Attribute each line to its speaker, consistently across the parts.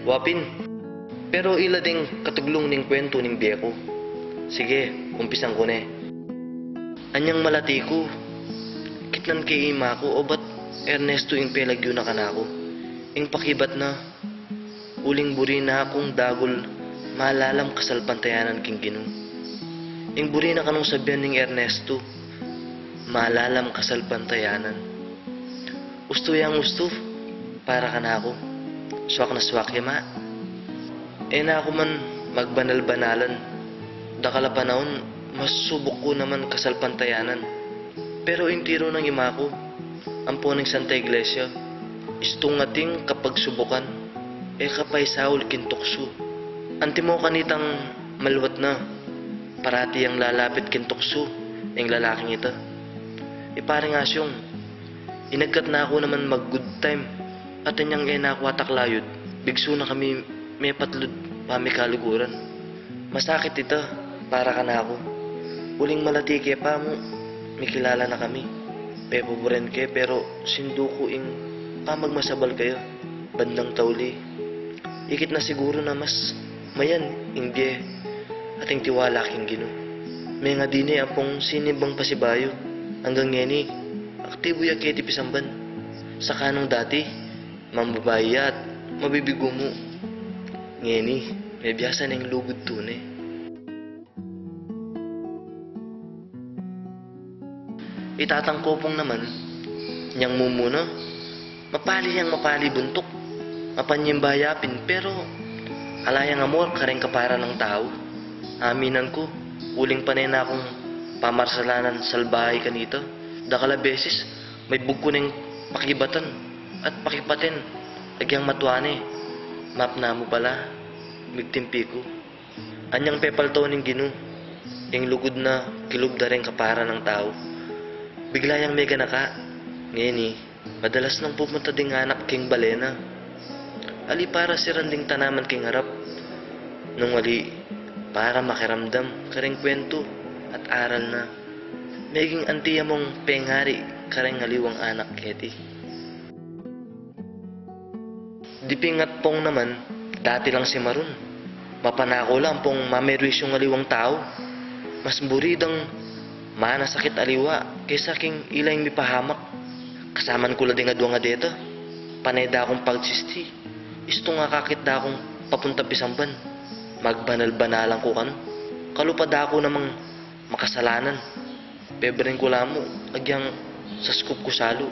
Speaker 1: wapin. Pero ila ding katuglong ning kwento ning biyeko. Sige, umpisan ko ne. Anyang malati ko, kitnan kay ima ko, o ba't Ernesto ing pelagyo na kanako. Ing pakibat na, uling buri na akong dagol, malalam kasalpantayanan king Ginoo. Ing buri na kanong sabihan ning Ernesto, malalam kasalpantayanan. Usto yang usto, para kanako, swak na swak yama. Na ako man magbanal-banalan, dakala panahon, mas subok ko naman kasalpantayanan. Pero yung tiro ng ima ko, ang puning Santa Iglesia, istungating kapag subukan, kapay saul kintukso. Anti mo kanitang maluwat na, parati ang lalapit kintukso, ng lalaking ito. Parang asyong, inagkat na ako naman mag good time, at anyang na ako ataklayod, bigso na kami may patlod pamikaluguran. Masakit ito, para ka na ako. Uling malatike pa mo, may kilala na kami. Pepoboren ke, pero sinduko ing pamagmasabal kayo. Bandang tauli. Ikit na siguro na mas mayan, hindi ating tiwala king Ginoo. May nga dini apong sinibang pasibayo. Hanggang ngeni, aktibo ya kaya tipisamban. Sa kanong dati, mamabaya at mabibigo mo. Ngeni, may biyasa ng lugod tunay. Itatangkopong naman, niyang mumuna, mapali buntok, mapanyang bayapin, pero alayang amor kareng kapara ng tao. Aminan ko, uling panay na akong pamarsalanan salbahay kanito. Dakala beses, may bugko ng pakibatan at pakipatin, agyang matuane. Map na mo pala, migtimpi ko. Anyang pepaltaw ning Ginoo, yung lugod na kilubda rin kapara ng tao. Bigla yang mega naka, ngeni, madalas nang pupunta ding anak king balena. Ali para si randing tanaman king harap. Nung wali, para makiramdam, kareng kwento at aral na. Meging antiya mong pengari, kareng ngaliwang anak keti. Dipingat pong naman, dati lang si Maron. Mapanako lang pong mamerwis yung aliwang tao. Mas buridang manasakit aliwa kaysa king ilayng mipahamak. Kasaman ko lang nga doon nga dito. Panay da akong pagsisti. Isto nga kakit da akong papunta pisamban. Magbanal-banalan ko kano. Kalupad ako namang makasalanan. Pebren ko lang mo, agyang sa scoop ko salo.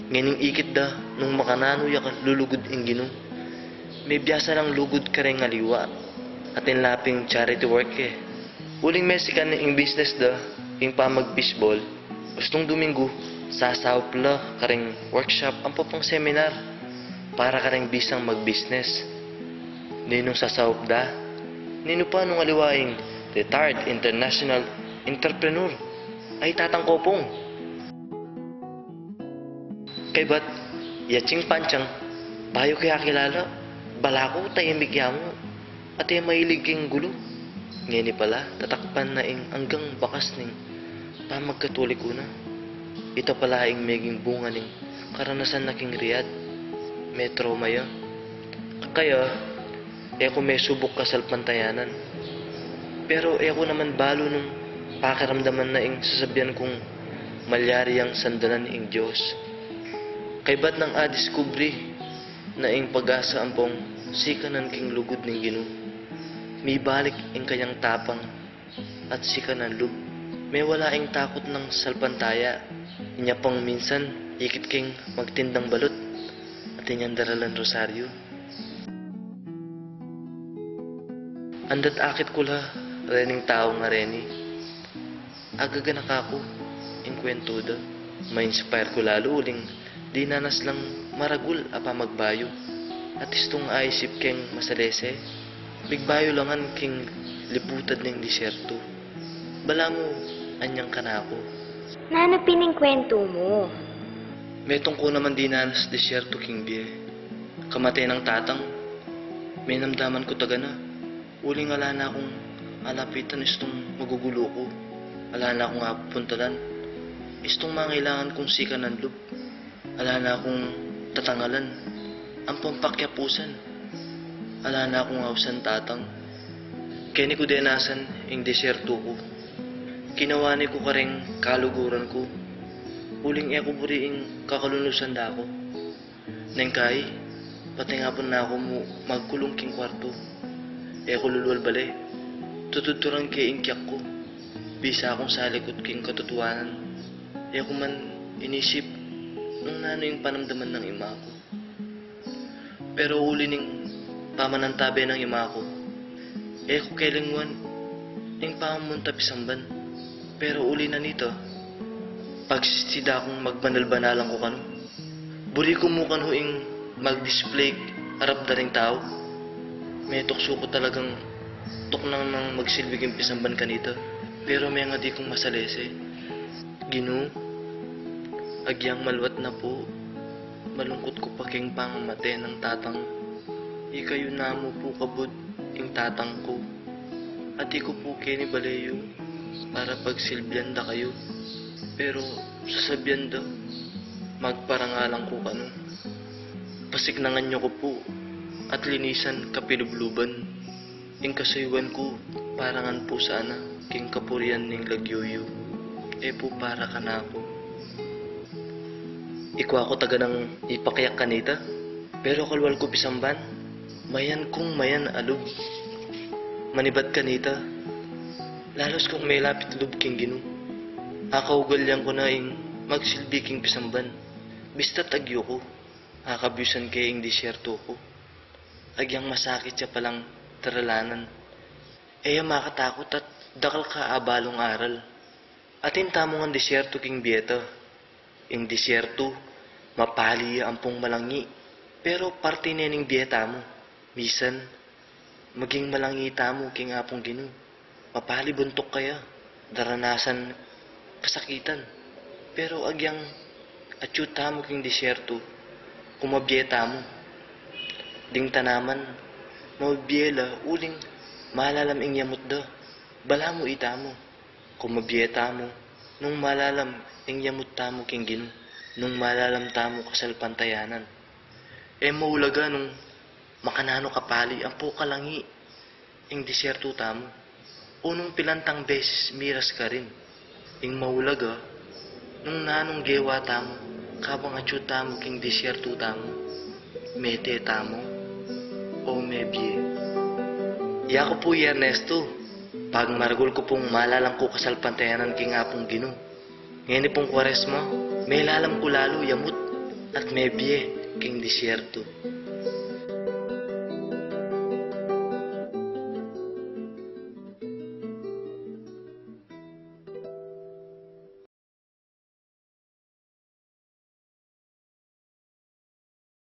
Speaker 1: Nganing ikit da, nung makanano ya lulugod ing Ginoo. May biyasa lang lugod ka rin ngaliwa. At laping charity work Uling Mexican ing business da, ing pamag-baseball. Gustong Domingo, sasawpla ka ring workshop, ang popang seminar. Para ka ring bisang mag-business. Ninong sasawp da, nino pa nung aliwaing retired international entrepreneur. Ay tatangkopong. Kay ba't, yaching panchang, bayo kaya kilala, balako tayamig mo, at yung mahilig king gulo. Ngeni pala, tatakpan na ing hanggang bakas ning pamagkatulik una. Ito pala ing meging bunga ning karanasan na king riyad, metro maya. Kaya, eko may subok kasalpantayanan. Pero eko naman balo nung pakiramdaman na ing sasabihan kong malyari ang sandalan ing Diyos. Kay ba't nang adiskubre na ing pag-asa ampong sikanan king lugod ning Ginoo. May balik ing kanyang tapang at sikanan lub. May wala ing takot ng salpantaya. Inya pang minsan ikit king magtindang balot at inyang daralan rosaryo. Andat akit ko la rening tao nga reni. Agaganak ako ing kwento da. Ma-inspire ko lalo uling di nanas lang maragul apa magbayo. At istong aisip keng masalese, bigbayo langan king liputad ng disyerto. Bala mo, anyang kanako.
Speaker 2: Nano pining kwento mo?
Speaker 1: Metong ko naman di nanas disyerto king biye. Kamatay ng tatang, may namdaman ko taga na. Uling ala na akong alapitan istong magugulo ko. Ala na akong apuntalan. Istong mangailangan kong sika ng loob. Ala na akong tatangalan. Ang pampakyapusan. Ala na akong ausan tatang. Kani ko denasan ing deserto ko. Kinawani ko kareng kaluguran ko. Uling ako buri ing kakalulusan da ako. Neng kay, pati nga po na ako mo magkulong king kwarto. Ko lulwal bale. Tututuran kay ing kiyak ko. Bisa akong salikot king katutuwanan. Ko man inisip nung nano yung panamdaman ng ima ko. Pero uli ning pamanantabi ng ima ko. Ko kailanguan ning pamamunta pisamban. Pero uli na nito, pagsisida akong magbanal-banalang ko kano. Buri ko mo kano ing mag-display harap da ring tao. May tukso ko talagang tuknang nang magsilbig yung pisamban kanita. Pero may nga di kong masalese. Gino, agyang malwat na po. Malungkot ko pa king pangamate ng tatang. Ikayo na mo po kabud ing tatang ko. At ko po kini balayo para pagsilbihan da kayo. Pero sasabihan da, magparangalang ko kano. Pasignangan nyo ko po at linisan kapilubluban. Ing kasayuan ko, parangan po sana king kapurian ning lagyuyo. Po para ka na ako. Iko ako taga ng ipakayak kanita, pero kalwal ko pisamban, mayan kung mayan alub. Manibad kanita, lalos kung may lapit lub king ginu. Akaugalyan ko na ing magsilbi king pisamban, bista tagyo ko, akabyusan kay ing disyerto ko. Agyang masakit siya palang taralanan. Makatakot at dakal ka abalong aral. Atin tamong ang disyerto king bieta. Ing disyerto, mapali ang pong malangi. Pero parte nening bieta mo. Misan, maging malangi tamo king apong ginu. Mapali buntok kaya. Daranasan kasakitan. Pero agyang atyu tamo king disyerto, kumabieta mo. Ding tanaman, mabiela, uling malalam ing yamot da. Bala mo itamo. Kumabieta mo, nung malalam ing yamot tamo king ginu. Nung malalam tamo kasal pantayanan. Maulaga nung makanano kapali ang po kalangi ing disyerto tamo. Unong pilantang beses miras ka rin. Ing maulaga nung nanong gewa tamo kabang atyo tamo king disyerto tamo. Mete tamo o mebye. Yako po Ernesto, pag maragol ko pong malalang ko kasal pantayanan king apong ginu. Ngayon pong Kwaresma, may lalam ko lalo yamut at mebye king disyerto.